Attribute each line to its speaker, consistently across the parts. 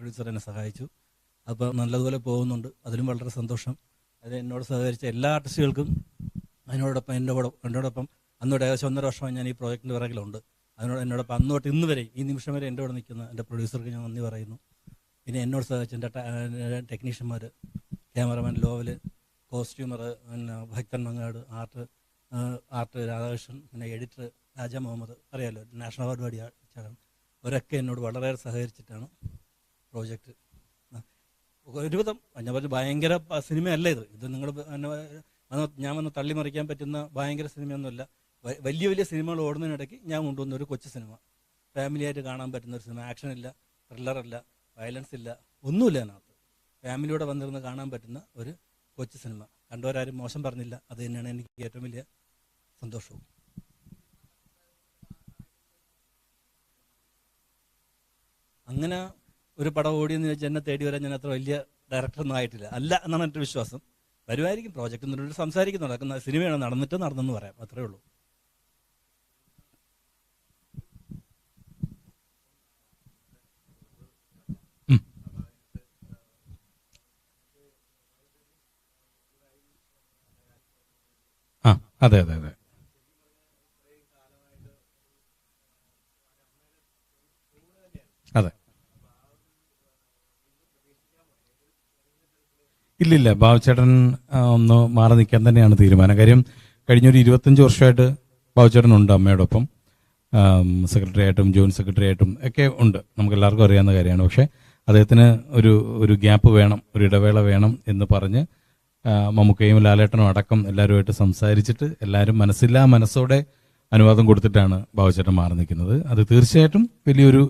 Speaker 1: Producer എന്നെ സഹായിച്ചു. അപ്പോൾ നല്ലതുപോലെ പോകുന്നുണ്ട്. അതിലും വളരെ സന്തോഷം. അത് എന്നോട് സഹകരിച്ച എല്ലാ ആർട്ടിസ്റ്റുകൾക്കും എന്നോടൊപ്പം അന്നോട്ട് ഏകദേശം 1.5 വർഷമായി ഞാൻ ഈ പ്രോജക്റ്റിൻ്റെ പിറകിലുണ്ട്. എന്നോടൊപ്പം അന്നോട്ട് ഇന്ന് വരെ ഈ നിമിഷം വരെ എൻ്റെ കൂടെ നിൽക്കുന്ന എൻ്റെ പ്രൊഡ്യൂസർക്ക് ഞാൻ നന്ദി പറയുന്നു. പിന്നെ എന്നോട് സഹായിച്ച എൻ്റെ ടെക്നീഷ്യന്മാർ, ക്യാമറമാൻ ലോവൽ, കോസ്റ്റ്യൂമർ പിന്നെ ഭക്തൻ മങ്ങാട്, ആർട്ട് രാധാകൃഷ്ണൻ, പിന്നെ എഡിറ്റർ രാജ മുഹമ്മദ്, അറിയാമല്ലോ നാഷണൽ അവാർഡ് പാടിയ ചടങ്ങ്, അവരൊക്കെ എന്നോട് വളരെയേറെ സഹകരിച്ചിട്ടാണ് പ്രോജക്റ്റ്. ഒരുവിധം ഞാൻ പറഞ്ഞു ഭയങ്കര സിനിമയല്ല ഇത് നിങ്ങൾ ഞാൻ വന്ന് തള്ളിമറിക്കാൻ പറ്റുന്ന ഭയങ്കര സിനിമയൊന്നുമല്ല. വലിയ വലിയ സിനിമകൾ ഓടുന്നതിനിടയ്ക്ക് ഞാൻ കൊണ്ടുവന്ന ഒരു കൊച്ചു സിനിമ, ഫാമിലിയായിട്ട് കാണാൻ പറ്റുന്ന ഒരു സിനിമ. ആക്ഷനില്ല, ത്രില്ലറല്ല, വയലൻസ് ഇല്ല, ഒന്നുമില്ല അതിനകത്ത്. ഫാമിലിയോടെ വന്നിരുന്ന് കാണാൻ പറ്റുന്ന ഒരു കൊച്ചു സിനിമ. കണ്ടവരാരും മോശം പറഞ്ഞില്ല. അത് തന്നെയാണ് എനിക്ക് ഏറ്റവും വലിയ സന്തോഷവും. അങ്ങനെ ഒരു പടം ഓടിയെന്ന് ചോദിച്ചാൽ എന്നെ തേടി വരാൻ ഞാൻ അത്ര വലിയ ഡയറക്ടറൊന്നും ആയിട്ടില്ല. അല്ല എന്നാണ് എൻ്റെ വിശ്വാസം. വരുമായിരിക്കും. പ്രോജക്റ്റ് എന്നിട്ട് സംസാരിക്കുന്നു, നടക്കുന്ന സിനിമയാണ്, നടന്നെന്ന് പറയാം, അത്രേ ഉള്ളൂ.
Speaker 2: അതെ അതെ അതെ. അതെ, ഇല്ലില്ല, ബാബുച്ചേട്ടൻ ഒന്ന് മാറി നിൽക്കാൻ തന്നെയാണ് തീരുമാനം. കാര്യം കഴിഞ്ഞൊരു 25 വർഷമായിട്ട് ബാബുച്ചേട്ടൻ ഉണ്ട് അമ്മയോടൊപ്പം. സെക്രട്ടറി ആയിട്ടും ജോയിന്റ് സെക്രട്ടറി ആയിട്ടും ഒക്കെ ഉണ്ട്, നമുക്ക് എല്ലാവർക്കും അറിയാവുന്ന കാര്യമാണ്. പക്ഷേ അദ്ദേഹത്തിന് ഒരു ഗ്യാപ്പ് വേണം, ഒരു ഇടവേള വേണം എന്ന് പറഞ്ഞ് മമ്മൂക്കയും ലാലേട്ടനും അടക്കം എല്ലാവരുമായിട്ട് സംസാരിച്ചിട്ട് എല്ലാവരും മനസ്സോടെ അനുവാദം കൊടുത്തിട്ടാണ് ബാബുച്ചേട്ടൻ മാറി നിൽക്കുന്നത്. അത് തീർച്ചയായിട്ടും വലിയൊരു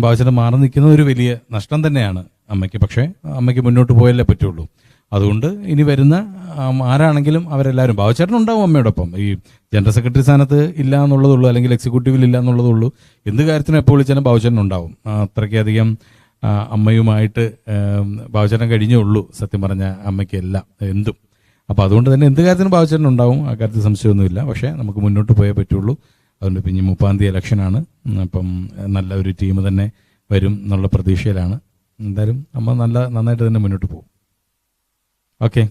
Speaker 2: ബാബുച്ചേട്ടൻ മാറി നിൽക്കുന്നത് ഒരു വലിയ നഷ്ടം തന്നെയാണ് അമ്മയ്ക്ക്. പക്ഷേ അമ്മയ്ക്ക് മുന്നോട്ട് പോയല്ലേ പറ്റുള്ളൂ. അതുകൊണ്ട് ഇനി വരുന്ന ആരാണെങ്കിലും അവരെല്ലാവരും, ബാബുച്ചേട്ടൻ ഉണ്ടാവും അമ്മയോടൊപ്പം. ഈ ജനറൽ സെക്രട്ടറി സ്ഥാനത്ത് ഇല്ല എന്നുള്ളതുള്ളൂ, അല്ലെങ്കിൽ എക്സിക്യൂട്ടീവിൽ ഇല്ല എന്നുള്ളതുള്ളൂ. എന്ത് കാര്യത്തിനും എപ്പോൾ വിളിച്ചാലും ബാബുച്ചേട്ടൻ ഉണ്ടാവും. അത്രയ്ക്കധികം അമ്മയുമായിട്ട് ബാബുച്ചേട്ടൻ കഴിഞ്ഞേ ഉള്ളൂ സത്യം പറഞ്ഞ അമ്മയ്ക്ക് എല്ലാം എന്തും. അപ്പോൾ അതുകൊണ്ട് തന്നെ എന്ത് കാര്യത്തിനും ബാബുച്ചേട്ടൻ ഉണ്ടാവും, ആ കാര്യത്തിൽ സംശയമൊന്നുമില്ല. പക്ഷേ നമുക്ക് മുന്നോട്ട് പോയേ പറ്റുള്ളൂ. അതുകൊണ്ട് പിന്നെ 30-ാം തീയതി ഇലക്ഷനാണ്. അപ്പം നല്ല ഒരു ടീം തന്നെ വരും എന്നുള്ള പ്രതീക്ഷയിലാണ്. എന്തായാലും അമ്മ നന്നായിട്ട് തന്നെ മുന്നോട്ട് പോകും. ഓക്കെ.